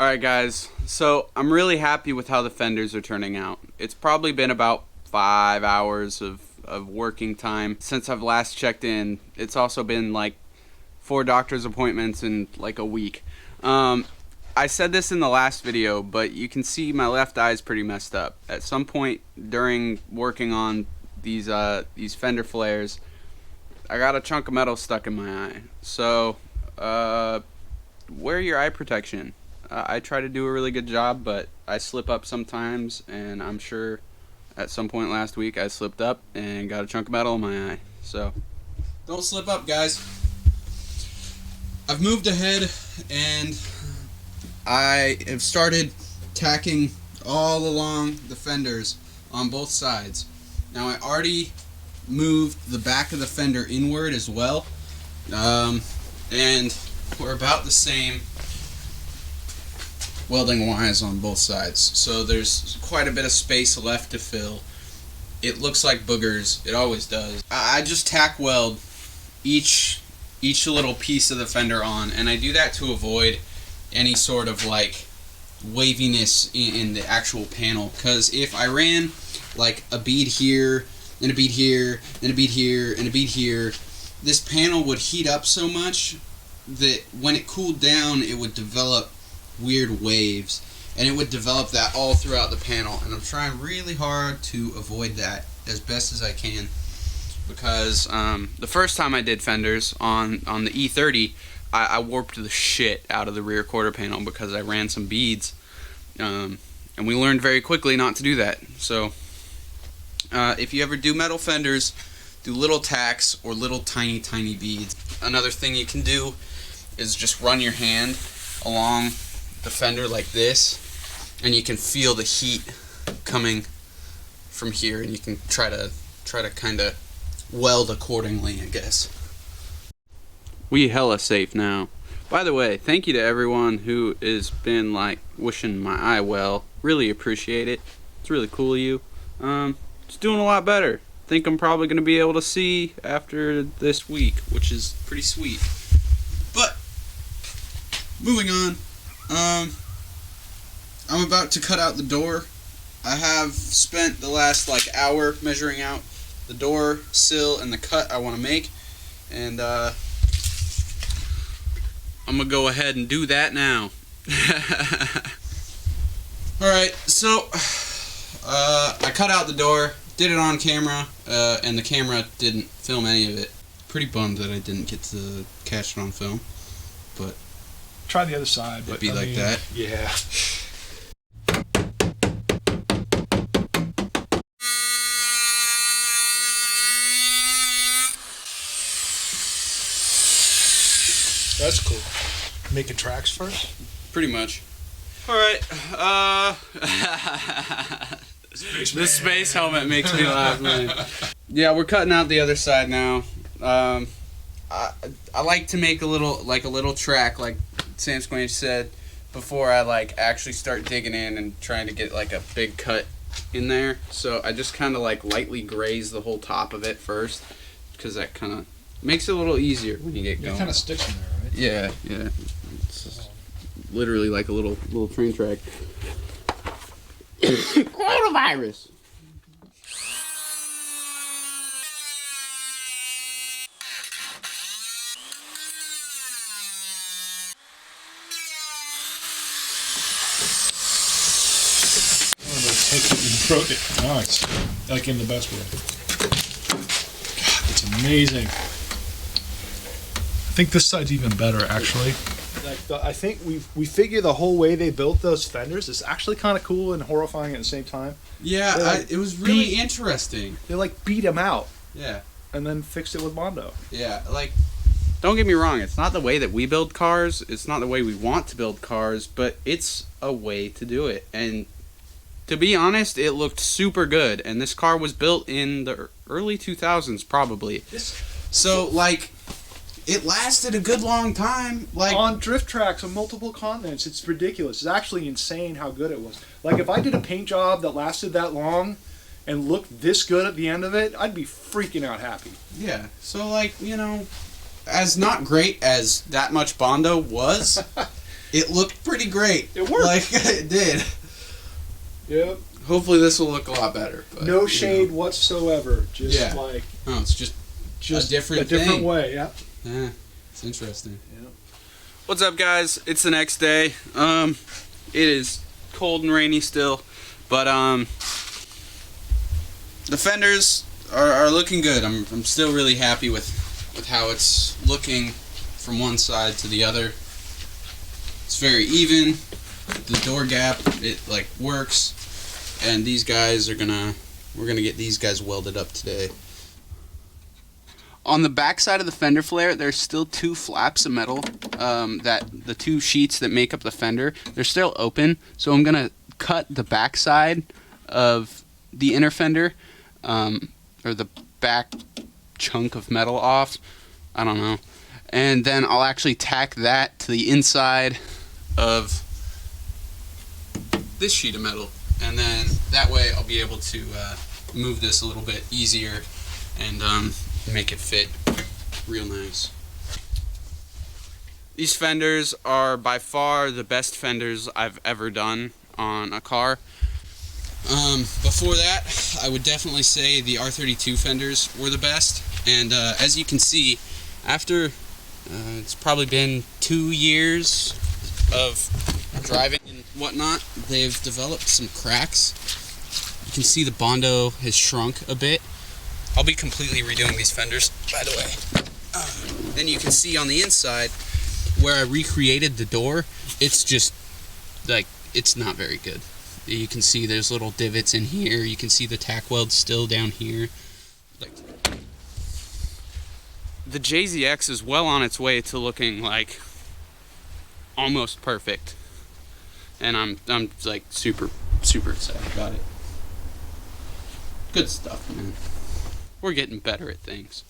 Alright guys, so I'm really happy with how the fenders are turning out. It's probably been about 5 hours of working time since I've last checked in. It's also been like 4 doctor's appointments in like a week. I said this in the last video, but you can see my left eye is pretty messed up. At some point during working on these Fender flares, I got a chunk of metal stuck in my eye. So wear your eye protection. I try to do a really good job, but I slip up sometimes, and I'm sure at some point last week I slipped up and got a chunk of metal in my eye. So don't slip up, guys. I've moved ahead and I have started tacking all along the fenders on both sides. Now I already moved the back of the fender inward as well, and we're about the same welding wise on both sides, so there's quite a bit of space left to fill. It looks like boogers, it always does. I just tack weld each little piece of the fender on, and I do that to avoid any sort of like waviness in the actual panel, because if I ran like a bead here and a bead here and a bead here and a bead here, this panel would heat up so much that when it cooled down it would develop weird waves, and it would develop that all throughout the panel, and I'm trying really hard to avoid that as best as I can, because the first time I did fenders on the E30, I warped the shit out of the rear quarter panel because I ran some beads, and we learned very quickly not to do that. So if you ever do metal fenders, do little tacks or little tiny beads. Another thing you can do is just run your hand along the fender like this, and you can feel the heat coming from here, and you can try to kind of weld accordingly, I guess. We hella safe now. By the way, thank you to everyone who has been like wishing my eye well. Really appreciate it. It's really cool of you. It's doing a lot better. Think I'm probably going to be able to see after this week, which is pretty sweet. But moving on. I'm about to cut out the door. I have spent the last like hour measuring out the door sill and the cut I want to make, and I'm gonna go ahead and do that now. Alright, so I cut out the door, did it on camera, and the camera didn't film any of it. Pretty bummed that I didn't get to catch it on film, but try the other side. It'd be like that. Yeah. That's cool. Making tracks first? Pretty much. Alright, this space helmet makes me laugh, man. Yeah, we're cutting out the other side now. I like to make a little track, like Samsquanch said, before I like actually start digging in and trying to get like a big cut in there. So I just kind of like lightly graze the whole top of it first, because that kind of makes it a little easier when you get going. It kind of sticks in there, right? Yeah, yeah. It's just literally like a little train track. Coronavirus. You broke it. Nice. Like in the best way. God, it's amazing. I think this side's even better, actually. Like I think we figure the whole way they built those fenders is actually kind of cool and horrifying at the same time. Yeah, it was really interesting. They like beat them out. Yeah. And then fixed it with Bondo. Yeah, like, don't get me wrong, it's not the way that we build cars, it's not the way we want to build cars, but it's a way to do it. And to be honest, it looked super good, and this car was built in the early 2000s, probably. So, like, it lasted a good long time. Like on drift tracks on multiple continents, it's ridiculous. It's actually insane how good it was. Like, if I did a paint job that lasted that long and looked this good at the end of it, I'd be freaking out happy. Yeah, so, like, you know, as not great as that much Bondo was, it looked pretty great. It worked. Like, it did. Yep. Hopefully this will look a lot better. But, no shade whatsoever. Just yeah. like... No, it's just a different thing. way, yeah. Yeah, it's interesting. Yep. What's up, guys? It's the next day. It is cold and rainy still, but the fenders are looking good. I'm still really happy with how it's looking from one side to the other. It's very even. The door gap, it like works, and these guys we're gonna get these guys welded up today. On the back side of the fender flare, there's still two flaps of metal, that the two sheets that make up the fender, they're still open. So I'm gonna cut the back side of the inner fender, or the back chunk of metal off. I don't know. And then I'll actually tack that to the inside of this sheet of metal. And then that way I'll be able to move this a little bit easier and make it fit real nice. These fenders are by far the best fenders I've ever done on a car. Before that, I would definitely say the R32 fenders were the best. And as you can see, after it's probably been 2 years of driving and whatnot, they've developed some cracks. You can see the Bondo has shrunk a bit. I'll be completely redoing these fenders, by the way. Then you can see on the inside where I recreated the door, it's just like, it's not very good. You can see there's little divots in here. You can see the tack weld still down here. Like, the JZX is well on its way to looking like almost perfect, and I'm like super excited about it. Good stuff, man. We're getting better at things.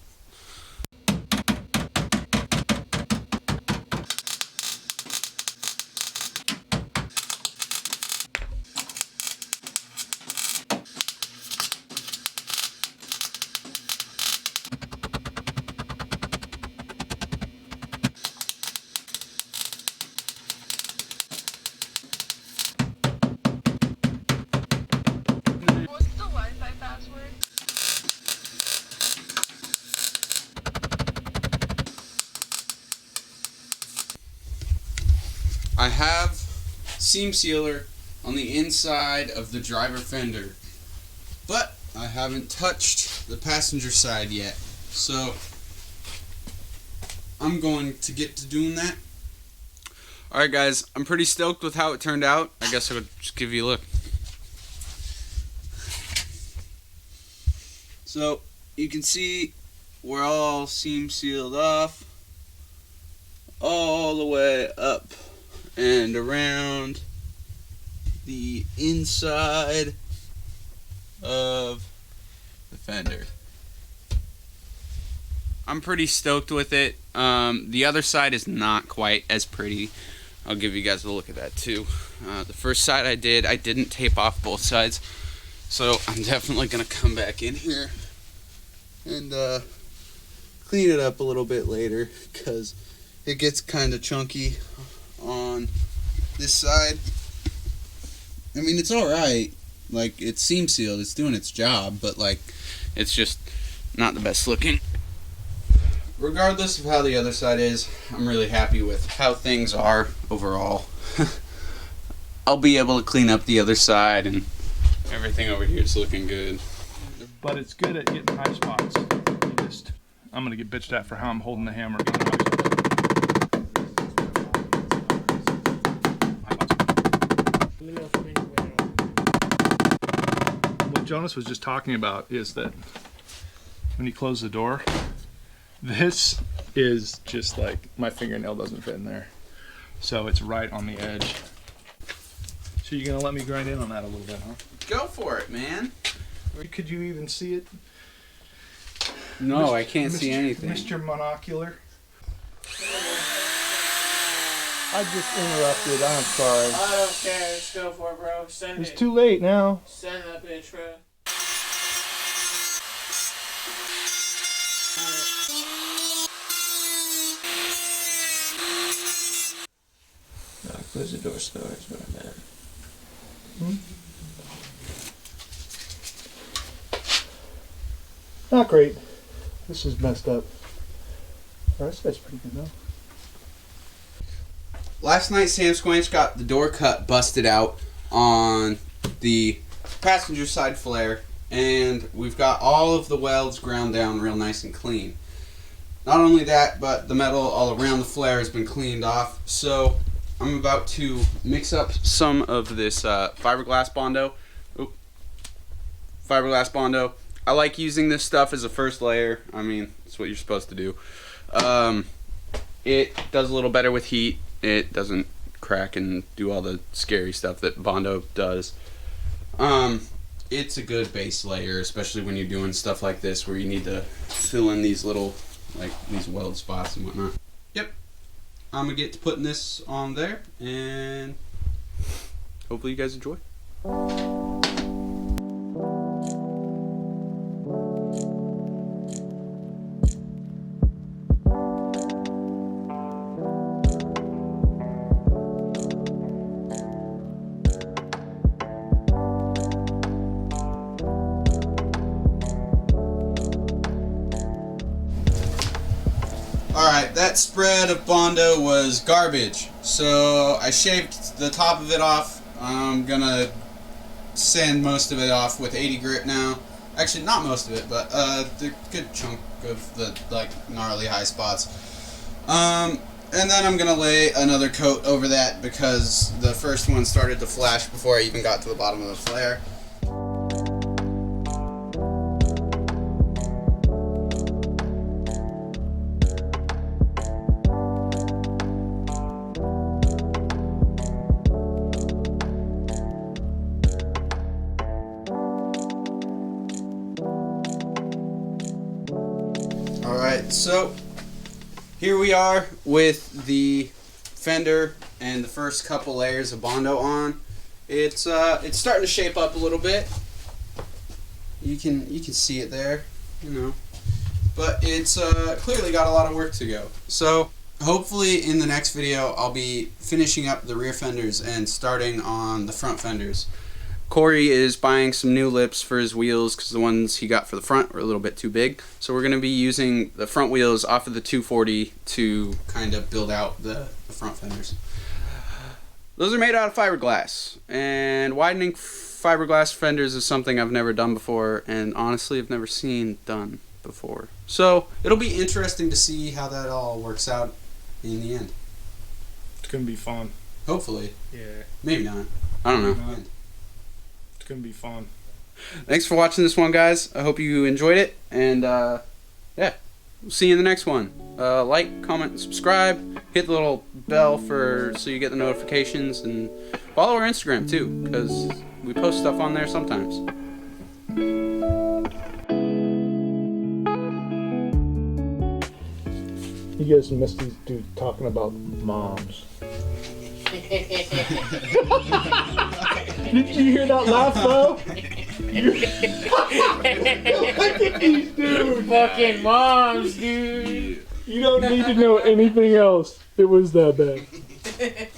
What's the Wi-Fi password? I have seam sealer on the inside of the driver fender, but I haven't touched the passenger side yet. So I'm going to get to doing that. Alright guys, I'm pretty stoked with how it turned out. I guess I would just give you a look. So you can see we're all seam sealed off all the way up and around the inside of the fender. I'm pretty stoked with it. The other side is not quite as pretty. I'll give you guys a look at that too. The first side I didn't tape off both sides, so I'm definitely gonna come back in here and clean it up a little bit later, because it gets kind of chunky on this side. I mean, it's alright, like, it's seam sealed, it's doing its job, but like, it's just not the best looking. Regardless of how the other side is, I'm really happy with how things are overall. I'll be able to clean up the other side, and everything over here is looking good. But it's good at getting high spots. I'm gonna get bitched at for how I'm holding the hammer. What Jonas was just talking about is that when you close the door, this is just like, my fingernail doesn't fit in there. So it's right on the edge. So you're gonna let me grind in on that a little bit, huh? Go for it, man. Could you even see it? No, I can't see anything. Mr. Monocular. I just interrupted. I'm sorry. I don't care. Let's go for it, bro. Send It's it. too late now. Send that bitch, bro. Close the door scar is what I meant. Not great. This is messed up. Oh, this guy's pretty good though. Last night, Samsquanch got the door cut busted out on the passenger side flare, and we've got all of the welds ground down real nice and clean. Not only that, but the metal all around the flare has been cleaned off. So I'm about to mix up some of this fiberglass Bondo. Fiberglass Bondo. I like using this stuff as a first layer. I mean, it's what you're supposed to do. It does a little better with heat. It doesn't crack and do all the scary stuff that Bondo does. It's a good base layer, especially when you're doing stuff like this where you need to fill in these little, like these weld spots and whatnot. Yep. I'm gonna get to putting this on there, and hopefully you guys enjoy. Alright, that spread of Bondo was garbage, so I shaved the top of it off. I'm gonna sand most of it off with 80 grit now. Actually, not most of it, but the good chunk of the gnarly high spots. And then I'm gonna lay another coat over that because the first one started to flash before I even got to the bottom of the flare. Alright, so here we are with the Fender and the first couple layers of Bondo on. It's starting to shape up a little bit. You can see it there, you know. But it's clearly got a lot of work to go. So hopefully in the next video I'll be finishing up the rear fenders and starting on the front fenders. Cory is buying some new lips for his wheels because the ones he got for the front were a little bit too big. So we're going to be using the front wheels off of the 240 to kind of build out the front fenders. Those are made out of fiberglass, and widening fiberglass fenders is something I've never done before, and honestly I've never seen done before. So it'll be interesting to see how that all works out in the end. It's gonna be fun. Hopefully. Yeah. Maybe not. I don't know. It's gonna be fun. Thanks for watching this one, guys. I hope you enjoyed it, and yeah, we'll see you in the next one. Like, comment, and subscribe. Hit the little bell so you get the notifications, and follow our Instagram too, because we post stuff on there sometimes. You guys missed these dudes talking about moms. Did you hear that laugh, though? Look at these dudes. Fucking moms, dude. You don't need to know anything else. It was that bad.